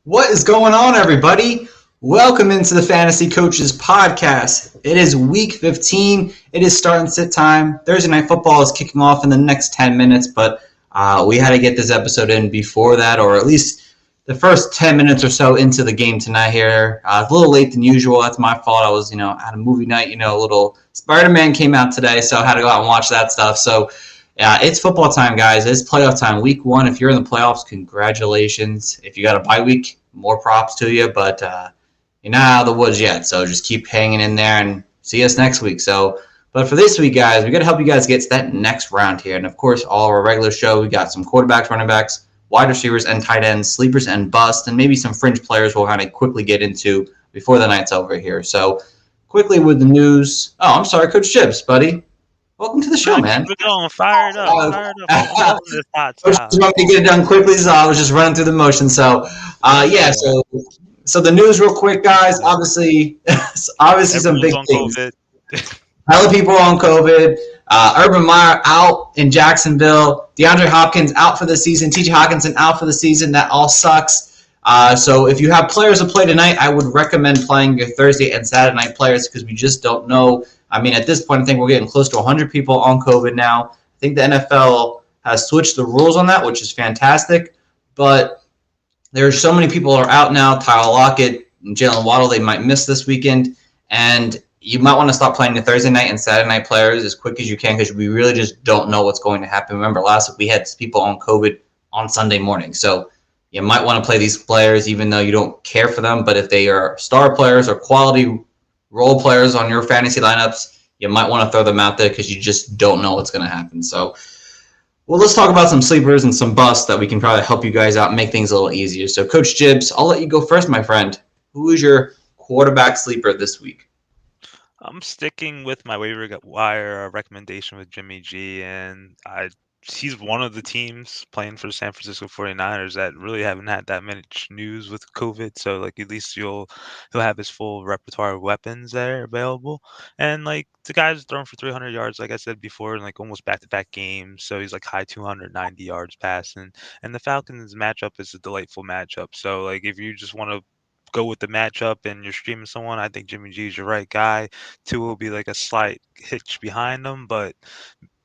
What is going on, everybody? Welcome into the Fantasy Coaches Podcast. It is week 15. It is start and sit time. Thursday Night Football is kicking off in the next 10 minutes, but we had to get this episode in before that, or at least the first 10 minutes or so into the game tonight here. A little late than usual. That's my fault. I was, at a movie night, a little Spider-Man came out today, so I had to go out and watch that stuff. So, yeah, it's football time, guys. It's playoff time. Week 1, if you're in the playoffs, congratulations. If you got a bye week, more props to you, but you're not out of the woods yet, so just keep hanging in there and see us next week. But for this week, guys, we got to help you guys get to that next round here. And, of course, all of our regular show, we got some quarterbacks, running backs, wide receivers, and tight ends, sleepers and busts, and maybe some fringe players we'll kind of quickly get into before the night's over here. So, quickly with the news. Oh, I'm sorry, Coach Chips, buddy. Welcome to the show, man. We're going fired up. I love this hot Coach just wanted to get it done quickly, so I was just running through the motion. So, So the news, real quick, guys. Obviously, some big things. A lot of people on COVID. Urban Meyer out in Jacksonville. DeAndre Hopkins out for the season. T.J. Hawkinson out for the season. That all sucks. So if you have players to play tonight, I would recommend playing your Thursday and Saturday night players because we just don't know. I mean, at this point, I think we're getting close to 100 people on COVID now. I think the NFL has switched the rules on that, which is fantastic. But there's so many people are out now. Tyler Lockett and Jalen Waddle, they might miss this weekend. And you might want to stop playing the Thursday night and Saturday night players as quick as you can because we really just don't know what's going to happen. Remember, last week we had people on COVID on Sunday morning. So you might want to play these players even though you don't care for them. But if they are star players or quality role players on your fantasy lineups, you might want to throw them out there because you just don't know what's going to happen. So, well, let's talk about some sleepers and some busts that we can probably help you guys out and make things a little easier. So, Coach Jibbs, I'll let you go first, my friend. Who is your quarterback sleeper this week? I'm sticking with my waiver wire recommendation with Jimmy G, and he's one of the teams playing for the San Francisco 49ers that really haven't had that much news with COVID. So, at least he'll have his full repertoire of weapons there available. And, the guy's thrown for 300 yards, like I said before, in, almost back-to-back games. So, he's, high 290 yards passing. And the Falcons matchup is a delightful matchup. So, if you just want to go with the matchup and you're streaming someone, I think Jimmy G is your right guy. Two will be a slight hitch behind them, but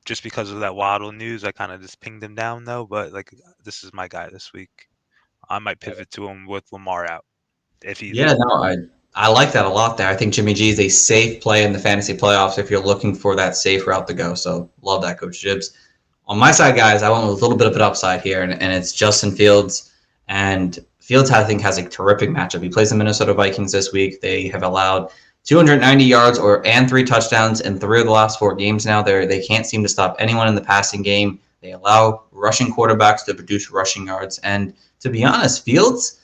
just because of that Waddle news, I kind of just pinged him down though. But this is my guy this week. I might pivot to him with Lamar out. I like that a lot there. I think Jimmy G is a safe play in the fantasy playoffs if you're looking for that safe route to go. So love that, Coach Jibbs. On my side, guys, I went with a little bit of an upside here, and it's Justin Fields. And Fields, I think, has a terrific matchup. He plays the Minnesota Vikings this week. They have allowed 290 yards and 3 touchdowns in 3 of the last 4 games now. They can't seem to stop anyone in the passing game. They allow rushing quarterbacks to produce rushing yards. And to be honest, Fields,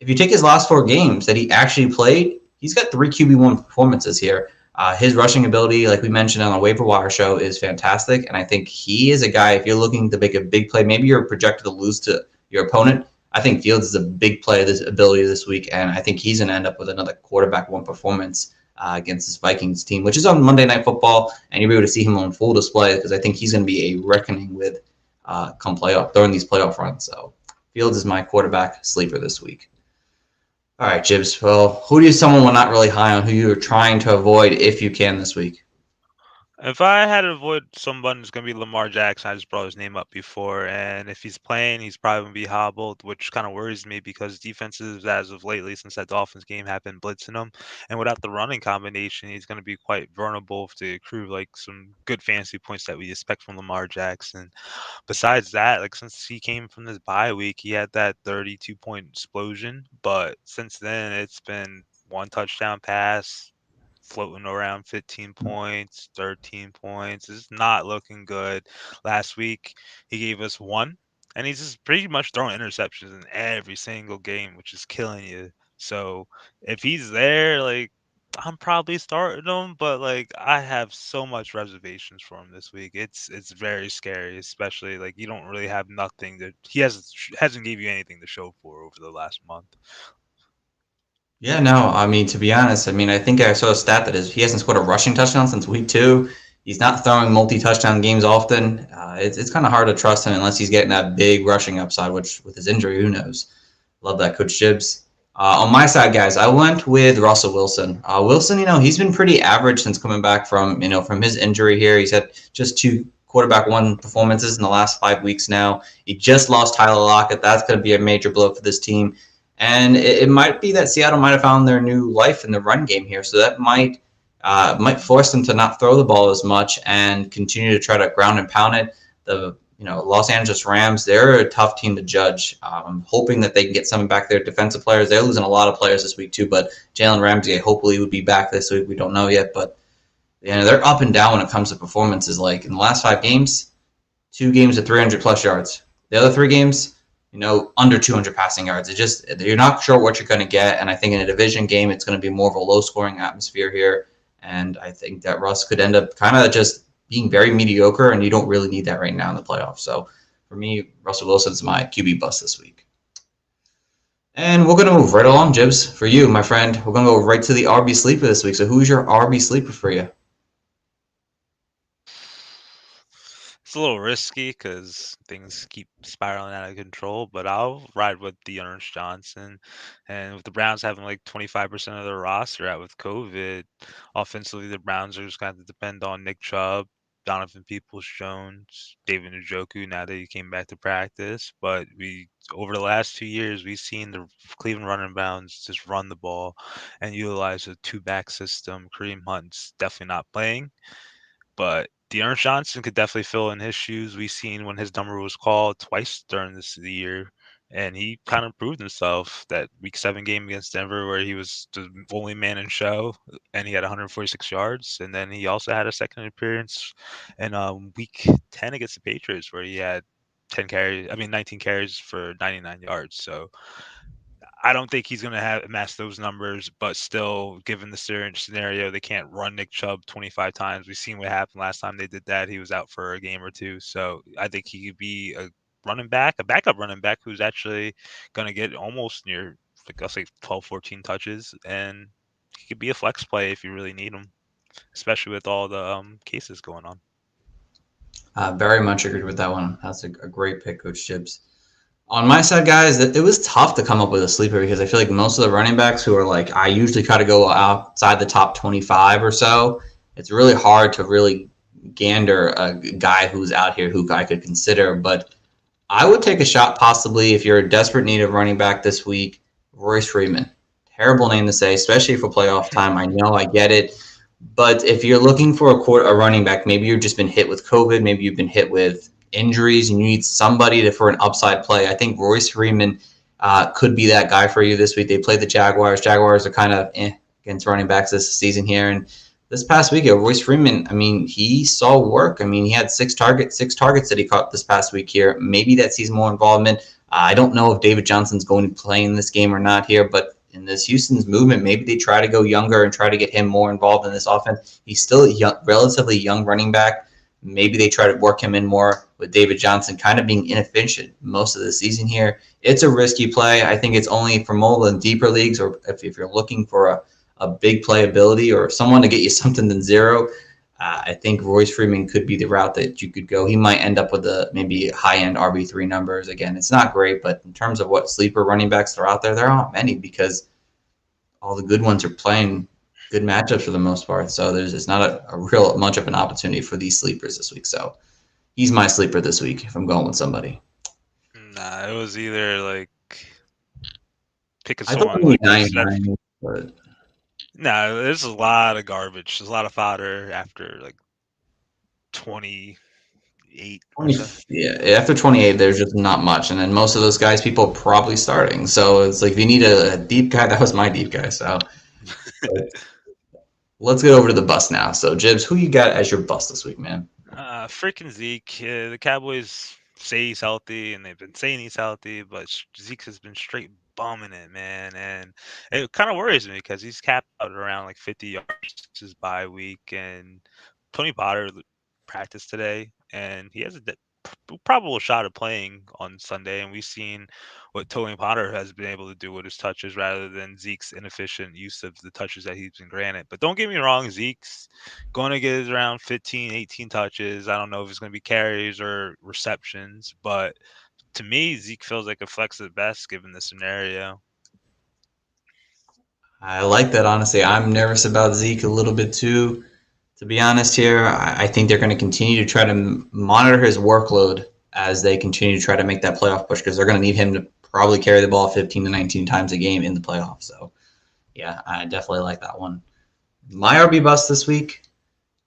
if you take his last 4 games that he actually played, he's got 3 QB1 performances here. His rushing ability, like we mentioned on the waiver wire show, is fantastic. And I think he is a guy, if you're looking to make a big play, maybe you're projected to lose to your opponent, I think Fields is a big play of this ability this week, and I think he's going to end up with another quarterback-1 performance against this Vikings team, which is on Monday Night Football, and you'll be able to see him on full display because I think he's going to be a reckoning with during these playoff runs. So Fields is my quarterback sleeper this week. All right, Jibbs. Well, who is someone we're not really high on, who you're trying to avoid if you can this week? If I had to avoid someone, it's going to be Lamar Jackson. I just brought his name up before. And if he's playing, he's probably going to be hobbled, which kind of worries me because defenses, as of lately, since that Dolphins game, have been blitzing him. And without the running combination, he's going to be quite vulnerable to accrue some good fantasy points that we expect from Lamar Jackson. Besides that, since he came from this bye week, he had that 32-point explosion. But since then, it's been 1 touchdown pass, floating around 15 points, 13 points. It's not looking good. Last week, he gave us 1, and he's just pretty much throwing interceptions in every single game, which is killing you. So if he's there, I'm probably starting him, but I have so much reservations for him this week. It's very scary, especially you don't really have nothing that he hasn't gave you anything to show for over the last month. Yeah, no, I mean, to be honest, I think I saw a stat that he hasn't scored a rushing touchdown since week 2. He's not throwing multi-touchdown games often. It's kind of hard to trust him unless he's getting that big rushing upside, which with his injury, who knows. Love that, Coach Gibbs. On my side, guys, I went with Russell Wilson. Wilson, he's been pretty average since coming back from his injury here. He's had just two quarterback one performances in the last 5 weeks now. He just lost Tyler Lockett. That's going to be a major blow for this team. And it might be that Seattle might have found their new life in the run game here. So that might force them to not throw the ball as much and continue to try to ground and pound it. The Los Angeles Rams, they're a tough team to judge. I'm hoping that they can get some back their defensive players. They're losing a lot of players this week too, but Jalen Ramsey hopefully would be back this week. We don't know yet, but they're up and down when it comes to performances. Like in the last 5 games, 2 games at 300 plus yards. The other 3 games, under 200 passing yards. You're not sure what you're going to get, and I think in a division game, it's going to be more of a low-scoring atmosphere here, and I think that Russ could end up kind of just being very mediocre, and you don't really need that right now in the playoffs. So for me, Russell Wilson's my QB bust this week. And we're going to move right along, Jibs. For you, my friend, we're going to go right to the RB sleeper this week. So who's your RB sleeper for you? It's a little risky because things keep spiraling out of control, but I'll ride with Ernest Johnson. And with the Browns having like 25% of their roster out with COVID, offensively, the Browns are just going to depend on Nick Chubb, Donovan Peoples-Jones, David Njoku now that he came back to practice. But over the last 2 years, we've seen the Cleveland running backs just run the ball and utilize a two-back system. Kareem Hunt's definitely not playing. But Ernest Johnson could definitely fill in his shoes. We've seen when his number was called twice during the year, and he kind of proved himself that Week 7 game against Denver where he was the only man in show, and he had 146 yards. And then he also had a second appearance in Week 10 against the Patriots where he had 19 carries for 99 yards. So I don't think he's going to amass those numbers, but still, given the scenario, they can't run Nick Chubb 25 times. We've seen what happened last time they did that. He was out for a game or two. So I think he could be a backup running back who's actually going to get almost near, like, I'll say 12, 14 touches. And he could be a flex play if you really need him, especially with all the cases going on. Very much agreed with that one. That's a great pick, Coach Gibbs. On my side, guys, it was tough to come up with a sleeper because I feel like most of the running backs who are like, I usually try to go outside the top 25 or so. It's really hard to really gander a guy who's out here who I could consider. But I would take a shot possibly if you're in desperate need of running back this week, Royce Freeman. Terrible name to say, especially for playoff time. I know, I get it. But if you're looking for a running back, maybe you've just been hit with COVID, maybe you've been hit with injuries and you need somebody for an upside play. I think Royce Freeman could be that guy for you this week. They play the Jaguars. Jaguars are kind of against running backs this season here. And this past week, Royce Freeman, I mean, he saw work. I mean, he had six targets that he caught this past week here. Maybe that sees more involvement. I don't know if David Johnson's going to play in this game or not here, but in this Houston's movement, maybe they try to go younger and try to get him more involved in this offense. He's still a relatively young running back. Maybe they try to work him in more with David Johnson kind of being inefficient most of the season here. It's a risky play. I think it's only for mobile and deeper leagues, or if you're looking for a big playability or someone to get you something than zero. I think Royce Freeman could be the route that you could go. He might end up with maybe high-end RB3 numbers. Again, it's not great, but in terms of what sleeper running backs are out there, there aren't many because all the good ones are playing good matchups for the most part. So it's not a real much of an opportunity for these sleepers this week. So he's my sleeper this week if I'm going with somebody. Nah, it was either like picking I thought someone like 99, but nah, there's a lot of garbage. There's a lot of fodder after like 28 or so. Yeah, after 28, there's just not much. And then most of those guys, people are probably starting. So it's like if you need a deep guy, that was my deep guy. So let's get over to the bust now. So, Jibs, who you got as your bust this week, man? Freaking Zeke. The Cowboys say he's healthy, and they've been saying he's healthy, but Zeke has been straight bumming it, man. And it kind of worries me because he's capped out around like 50 yards his bye week. And Tony Potter practiced today, and he has a probable shot of playing on Sunday, and we've seen what Tony Potter has been able to do with his touches rather than Zeke's inefficient use of the touches that he's been granted. But don't get me wrong, Zeke's going to get around 15, 18 touches. I don't know if it's going to be carries or receptions, but To me, Zeke feels like a flex at best given the scenario. I like that, honestly. I'm nervous about Zeke a little bit too, to be honest here. I think they're going to continue to try to monitor his workload as they continue to try to make that playoff push because they're going to need him to probably carry the ball 15 to 19 times a game in the playoffs. So, yeah, I definitely like that one. My RB bust this week,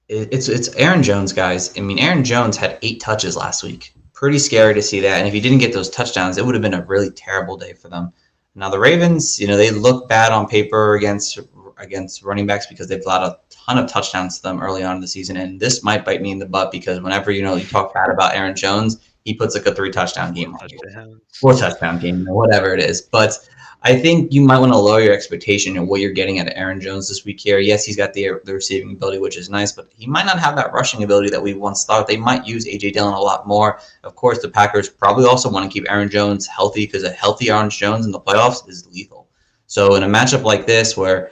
it's Aaron Jones, guys. I mean, Aaron Jones had 8 touches last week. Pretty scary to see that. And if he didn't get those touchdowns, it would have been a really terrible day for them. Now the Ravens, they look bad on paper against running backs because they've allowed a ton of touchdowns to them early on in the season, and this might bite me in the butt because whenever you talk bad about Aaron Jones, he puts like a 3-touchdown game on you, 4-touchdown game, whatever it is. But I think you might want to lower your expectation of what you're getting at Aaron Jones this week here. Yes, he's got the receiving ability, which is nice, but he might not have that rushing ability that we once thought. They might use A.J. Dillon a lot more. Of course, the Packers probably also want to keep Aaron Jones healthy because a healthy Aaron Jones in the playoffs is lethal. So in a matchup like this where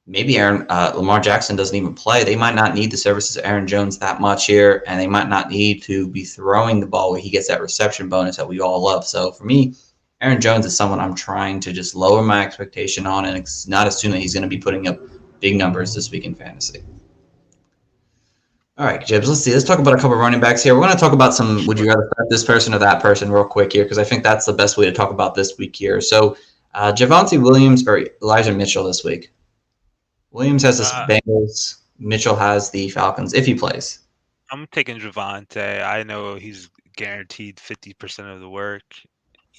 maybe Lamar Jackson doesn't even play, they might not need the services of Aaron Jones that much here, and they might not need to be throwing the ball where he gets that reception bonus that we all love. So for me, Aaron Jones is someone I'm trying to just lower my expectation on and not assume that he's going to be putting up big numbers this week in fantasy. All right, Jibs, let's see. Let's talk about a couple of running backs here. We're going to talk about some would you rather start this person or that person real quick here because I think that's the best way to talk about this week here. So Javonte Williams or Elijah Mitchell this week? Williams has the Bengals. Mitchell has the Falcons if he plays. I'm taking Javonte. I know he's guaranteed 50% of the work.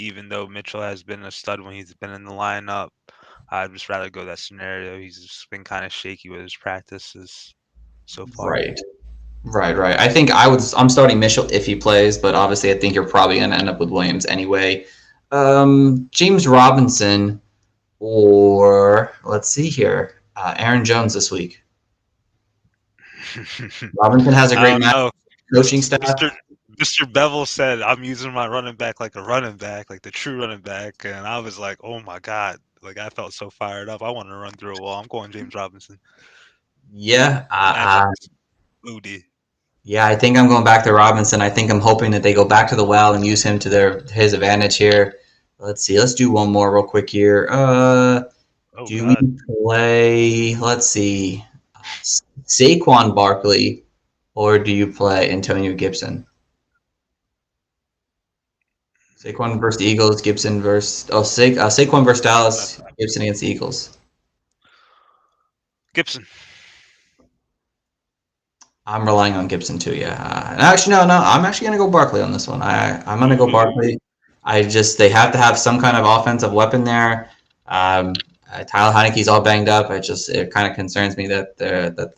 Even though Mitchell has been a stud when he's been in the lineup, I'd just rather go that scenario. He's just been kind of shaky with his practices so far. Right. I think I'm starting Mitchell if he plays, but obviously I think you're probably going to end up with Williams anyway. James Robinson or let's see here, Aaron Jones this week. Robinson has a great coaching staff. Mr. Bevel said, I'm using my running back like a running back, like the true running back. And I was like, oh, my God. Like, I felt so fired up. I wanted to run through a wall. I'm going James Robinson. Yeah. Yeah, I think I'm going back to Robinson. I think I'm hoping that they go back to the well and use him to his advantage here. Let's see. Let's do one more real quick here. We play, let's see, Saquon Barkley or do you play Antonio Gibson? Saquon versus the Eagles, Gibson versus Saquon versus Dallas, Gibson against the Eagles. Gibson. I'm relying on Gibson too. Yeah. Actually, no. I'm actually gonna go Barkley on this one. I'm gonna go Barkley. They have to have some kind of offensive weapon there. Tyler Heineke's all banged up. It kind of concerns me that the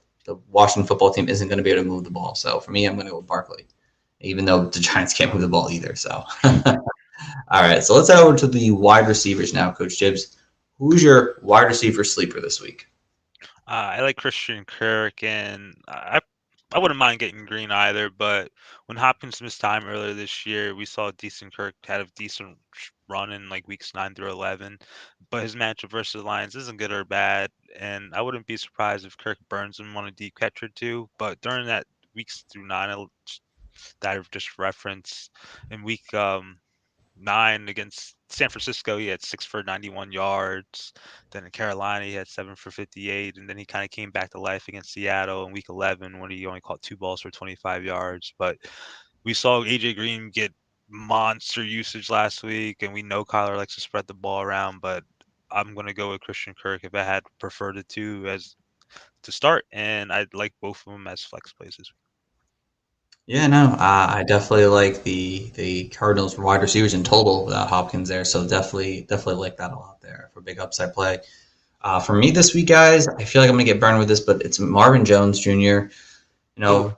Washington football team isn't going to be able to move the ball. So for me, I'm going to go with Barkley, even though the Giants can't move the ball either. So, all right. So let's head over to the wide receivers now, Coach Gibbs. Who's your wide receiver sleeper this week? I like Christian Kirk, and I wouldn't mind getting Green either. But when Hopkins missed time earlier this year, we saw decent Kirk had a decent run in like weeks 9 through 11. But his matchup versus the Lions isn't good or bad, and I wouldn't be surprised if Kirk burns him on a deep catch or two. But during that weeks through 9 that I've just referenced in week 9 against San Francisco, he had 6 for 91 yards. Then in Carolina, he had 7 for 58, and then he kind of came back to life against Seattle in week 11 when he only caught 2 balls for 25 yards. But we saw AJ Green get monster usage last week, and we know Kyler likes to spread the ball around, but I'm going to go with Christian Kirk if I had preferred the two as to start, and I'd like both of them as flex plays this week. Yeah, no, I definitely like the Cardinals wide receivers in total without Hopkins there, so definitely like that a lot there for big upside play. For me this week, guys, I feel like I'm gonna get burned with this, but it's Marvin Jones Jr. Who?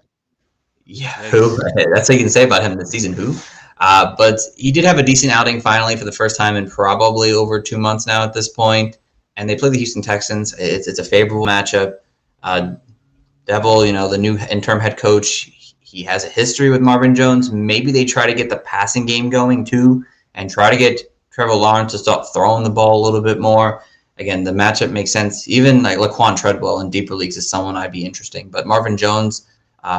That's what you can say about him this season. Who? But he did have a decent outing finally for the first time in probably over 2 months now at this point, and they play the Houston Texans. It's a favorable matchup. Devil, the new interim head coach. He has a history with Marvin Jones. Maybe they try to get the passing game going too and try to get Trevor Lawrence to start throwing the ball a little bit more. Again, the matchup makes sense. Even like Laquan Treadwell in deeper leagues is someone I'd be interesting. But Marvin Jones,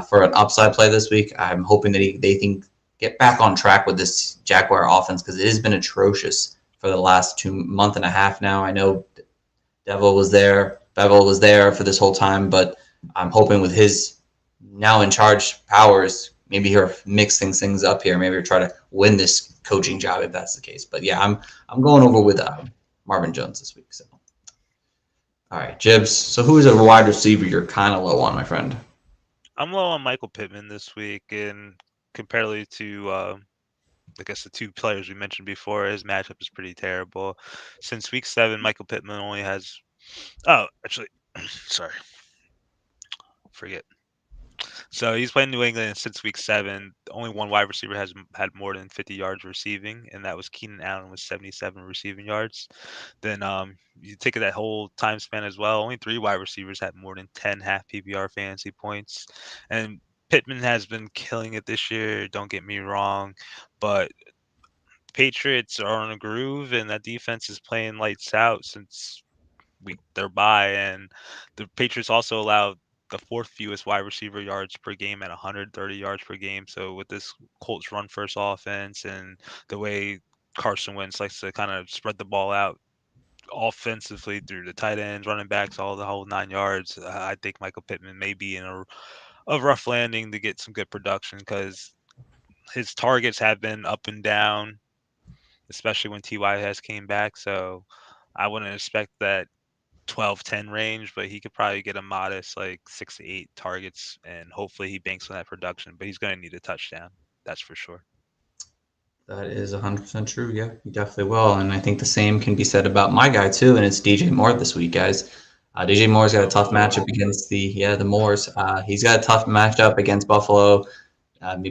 for an upside play this week, I'm hoping that they think get back on track with this Jaguar offense because it has been atrocious for the last 2.5 months now. I know Bevel was there for this whole time, but I'm hoping with his now in charge powers, maybe he'll mix things up here. Maybe he'll try to win this coaching job if that's the case. But yeah, I'm going over with Marvin Jones this week. So, all right, Jibs. So who is a wide receiver you're kind of low on, my friend? I'm low on Michael Pittman this week, and comparatively to I guess the two players we mentioned before, his matchup is pretty terrible. Since week 7, Michael Pittman only has. Oh, actually, sorry, forget. So he's playing New England since week 7. Only one wide receiver has had more than 50 yards receiving, and that was Keenan Allen with 77 receiving yards. Then you take that whole time span as well. Only 3 wide receivers had more than 10 half PPR fantasy points, and Pittman has been killing it this year. Don't get me wrong, but Patriots are on a groove, and that defense is playing lights out since their bye, and the Patriots also allowed the 4th fewest wide receiver yards per game at 130 yards per game. So with this Colts run first offense and the way Carson Wentz likes to kind of spread the ball out offensively through the tight ends, running backs, all the whole 9 yards, I think Michael Pittman may be in a rough landing to get some good production because his targets have been up and down, especially when T.Y. has came back. So I wouldn't expect that 12-10 range, but he could probably get a modest like 6 to 8 targets, and hopefully he banks on that production. But he's going to need a touchdown, that's for sure. That is 100% true. Yeah, you definitely will. And I think the same can be said about my guy, too, and it's DJ Moore this week, guys. DJ Moore's got a tough matchup against the Moors. He's got a tough matchup against Buffalo.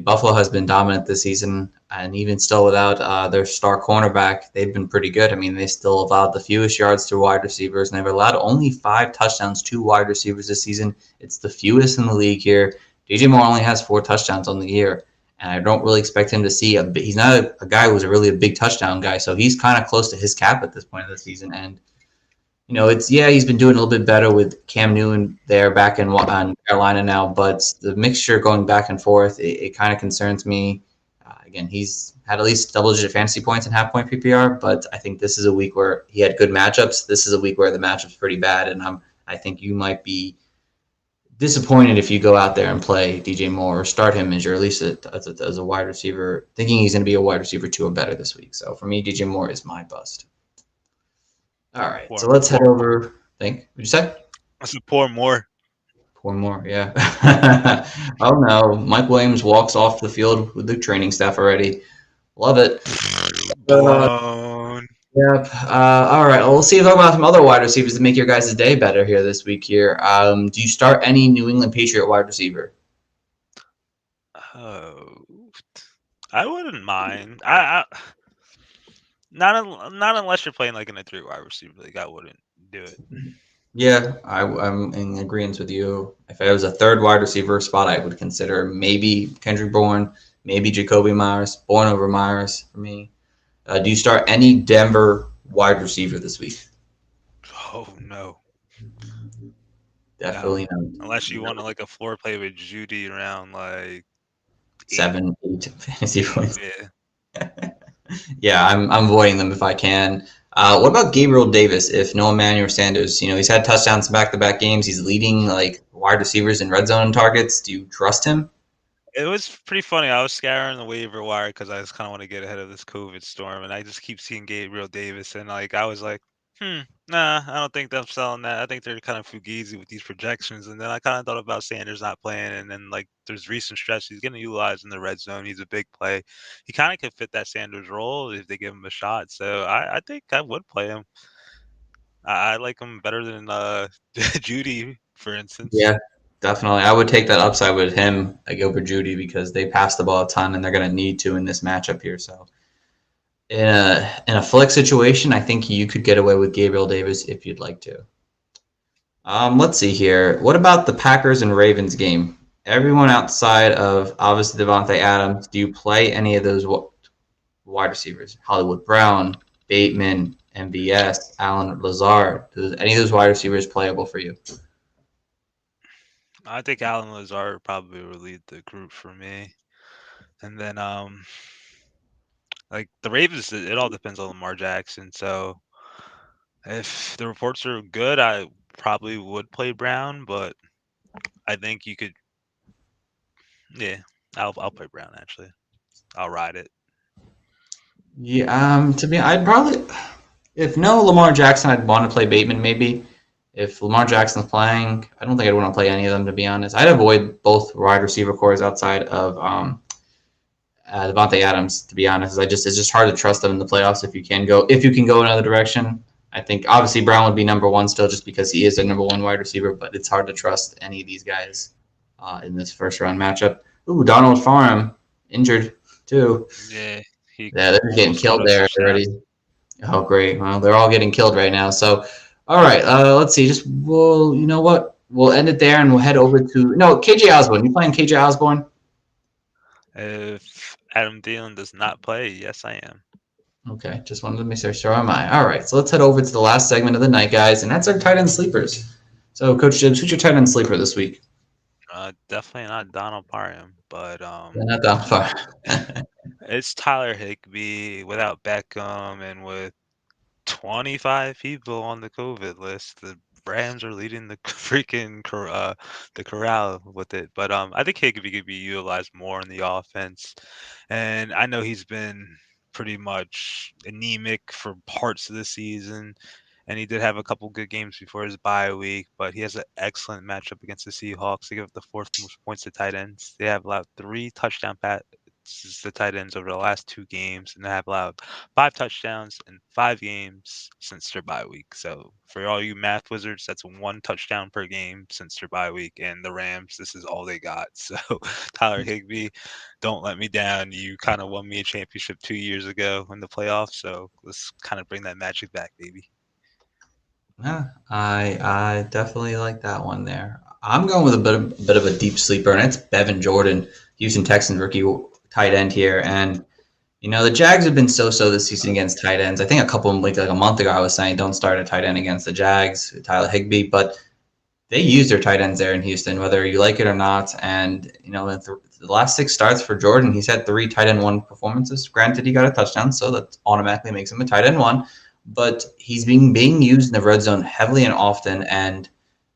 Buffalo has been dominant this season, and even still without their star cornerback, they've been pretty good. I mean, they still allowed the fewest yards to wide receivers, and they've allowed only 5 touchdowns to wide receivers this season. It's the fewest in the league here. DJ Moore only has 4 touchdowns on the year, and I don't really expect him to see he's not a guy who's really a big touchdown guy, so he's kind of close to his cap at this point of the season. And he's been doing a little bit better with Cam Newton there back in Carolina now, but the mixture going back and forth, it kind of concerns me. Again, he's had at least double-digit fantasy points and half-point PPR, but I think this is a week where he had good matchups. This is a week where the matchup's pretty bad, and I think you might be disappointed if you go out there and play DJ Moore or start him as your at least as a wide receiver, thinking he's going to be a wide receiver 2 or better this week. So for me, DJ Moore is my bust. All right, so let's head over. What'd you say? I said poor Moore. Poor Moore, yeah. Oh no, Mike Williams walks off the field with the training staff already. Love it. Blown. Yep. All right. Well, we'll see if talk about some other wide receivers to make your guys' day better here this week. Here, do you start any New England Patriot wide receiver? Oh, I wouldn't mind. I not unless you're playing like in a 3 wide receiver league. I wouldn't do it. Yeah, I'm in agreement with you. If it was a 3rd wide receiver spot, I would consider maybe Kendrick Bourne, maybe Jacoby Myers. Bourne over Myers for me. Do you start any Denver wide receiver this week? Oh no. Definitely no. not. Unless you want to like a floor play with Judy around like 7, 8 fantasy points. Yeah. Yeah, I'm avoiding them if I can. What about Gabriel Davis? If no Emmanuel Sanders, he's had touchdowns in back-to-back games. He's leading like wide receivers in red zone targets. Do you trust him? It was pretty funny. I was scouring the waiver wire because I just kind of want to get ahead of this COVID storm, and I just keep seeing Gabriel Davis, and like I was like, nah, I don't think they're selling that. I think they're kind of fugazi with these projections. And then I kind of thought about Sanders not playing, and then like there's recent stretch he's getting utilized in the red zone. He's a big play. He kind of could fit that Sanders role if they give him a shot. So I think I would play him. I like him better than Judy, for instance. Yeah, definitely. I would take that upside with him, like over Judy, because they pass the ball a ton and they're going to need to in this matchup here. So in a flex situation, I think you could get away with Gabriel Davis if you'd like to. Let's see here. What about the Packers and Ravens game? Everyone outside of obviously Devontae Adams, do you play any of those wide receivers? Hollywood Brown, Bateman, MVS, Allen Lazard. Does any of those wide receivers playable for you? I think Allen Lazard probably will lead the group for me. And then like the Ravens, it all depends on Lamar Jackson. So if the reports are good, I probably would play Brown, but I think you could. Yeah, I'll play Brown actually. I'll ride it. Yeah, to be, I'd probably, if no Lamar Jackson, I'd want to play Bateman maybe. If Lamar Jackson's playing, I don't think I'd want to play any of them to be honest. I'd avoid both wide receiver cores outside of Devontae Adams to be honest. It's just hard to trust them in the playoffs if you can go another direction. I think obviously Brown would be number one still just because he is the number one wide receiver, but it's hard to trust any of these guys in this first round matchup. Ooh, Donald Farham injured too. Yeah, Yeah, they're getting killed there already. Oh, great. Well, they're all getting killed right now. So, all right. Let's see. You know what? We'll end it there, and we'll head over to KJ Osborne. You playing KJ Osborne? If Adam Thielen does not play, yes, I am. Okay, just wanted to make sure am I. All right, so let's head over to the last segment of the night, guys, and that's our tight end sleepers. So, Coach Gibbs, who's your tight end sleeper this week? Definitely not Donald Parham, but Not that far. it's Tyler Higbee without Beckham and with 25 people on the COVID list. The Rams are leading the freaking the corral with it. But I think Higbee could be utilized more in the offense, and I know he's been pretty much anemic for parts of the season. And he did have a couple good games before his bye week, but he has an excellent matchup against the Seahawks. They give up the fourth most points to tight ends. They have allowed 3 touchdown passes to tight ends over the last 2 games, and they have allowed 5 touchdowns in 5 games since their bye week. So for all you math wizards, that's 1 touchdown per game since their bye week. And the Rams, this is all they got. So Tyler Higbee, don't let me down. You kind of won me a championship 2 years ago in the playoffs. So let's kind of bring that magic back, baby. Yeah, I definitely like that one there. I'm going with a bit of a deep sleeper, and it's Bevan Jordan, Houston Texans rookie tight end here. And the Jags have been so this season against tight ends. I think like a month ago I was saying don't start a tight end against the Jags, Tyler Higbee, but they use their tight ends there in Houston, whether you like it or not. And the last 6 starts for Jordan, he's had 3 tight end 1 performances. Granted, he got a touchdown, so that automatically makes him a tight end 1. But he's being used in the red zone heavily and often, and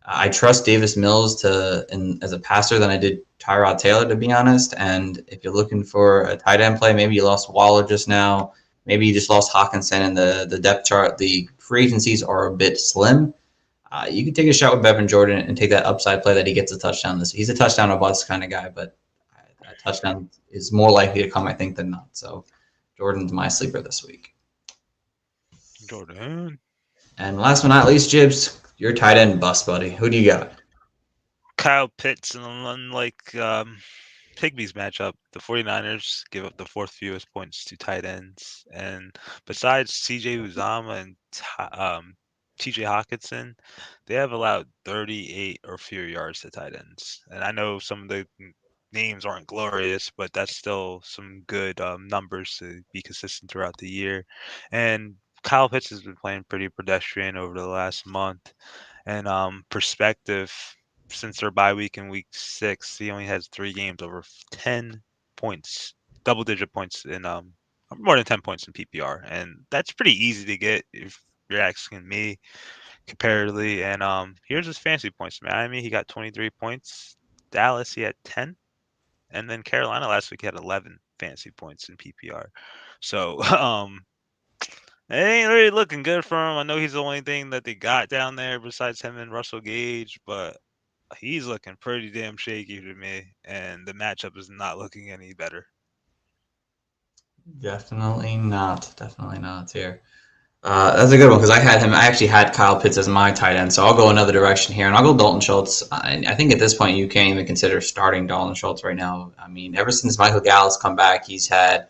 I trust Davis Mills as a passer than I did Tyrod Taylor, to be honest. And if you're looking for a tight end play, maybe you lost Waller just now, maybe you just lost Hawkinson, and the depth chart, the free agencies are a bit slim. You can take a shot with Bevan Jordan and take that upside play that he gets a touchdown. He's a touchdown or bust kind of guy, but a touchdown is more likely to come, I think, than not. So Jordan's my sleeper this week. Jordan. And last but not least, Jibs, your tight end bust, buddy. Who do you got? Kyle Pitts, and unlike Higbee's matchup, the 49ers give up the 4th fewest points to tight ends. And besides CJ Uzama and TJ Hawkinson, they have allowed 38 or fewer yards to tight ends. And I know some of the names aren't glorious, but that's still some good numbers to be consistent throughout the year. And Kyle Pitts has been playing pretty pedestrian over the last month. And perspective, since their bye week in week 6, he only has 3 games over 10 points, double-digit points in more than 10 points in PPR, and that's pretty easy to get if you're asking me comparatively. And here's his fantasy points. Miami, he got 23 points. Dallas, he had 10, and then Carolina last week he had 11 fantasy points in PPR. So it ain't really looking good for him. I know he's the only thing that they got down there besides him and Russell Gage, but he's looking pretty damn shaky to me, and the matchup is not looking any better. Definitely not. Definitely not here. That's a good one because I actually had Kyle Pitts as my tight end, so I'll go another direction here, and I'll go Dalton Schultz. I think at this point you can't even consider starting Dalton Schultz right now. I mean, ever since Michael Gallup's come back, he's had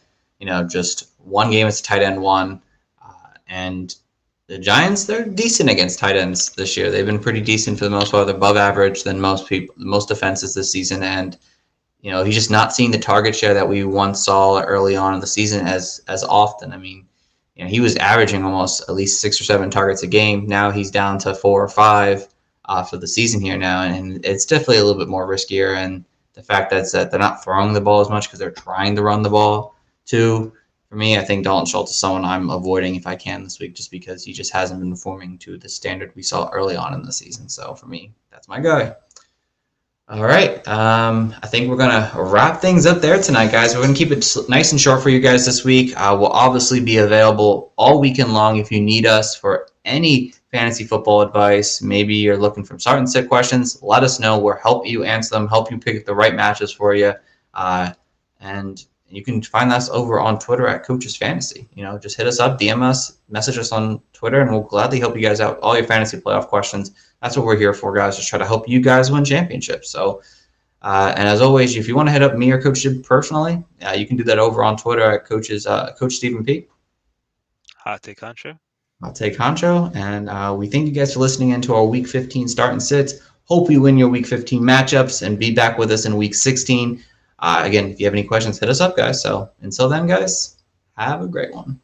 just 1 game as a tight end 1, and the Giants, they're decent against tight ends this year. They've been pretty decent for the most part. They're above average than most defenses this season, and he's just not seeing the target share that we once saw early on in the season as often. I mean, he was averaging almost at least 6 or 7 targets a game. Now he's down to 4 or 5 for the season here now, and it's definitely a little bit more riskier. And The fact that they're not throwing the ball as much because they're trying to run the ball too. For me, I think Dalton Schultz is someone I'm avoiding if I can this week just because he just hasn't been performing to the standard we saw early on in the season. So for me, that's my guy. All right. I think we're going to wrap things up there tonight, guys. We're going to keep it nice and short for you guys this week. We'll obviously be available all weekend long if you need us for any fantasy football advice. Maybe you're looking for start and sit questions. Let us know. We'll help you answer them, help you pick the right matches for you. And you can find us over on Twitter at Coaches Fantasy. Just hit us up, DM us, message us on Twitter, and we'll gladly help you guys out. All your fantasy playoff questions. That's what we're here for, guys. Just try to help you guys win championships. So, and as always, if you want to hit up me or Coach Jib personally, you can do that over on Twitter at Coach Stephen P. Hot take honcho. Hot take honcho. And we thank you guys for listening into our Week 15 start and sits. Hope you win your Week 15 matchups and be back with us in Week 16. Again, if you have any questions, hit us up, guys. So until then, guys, have a great one.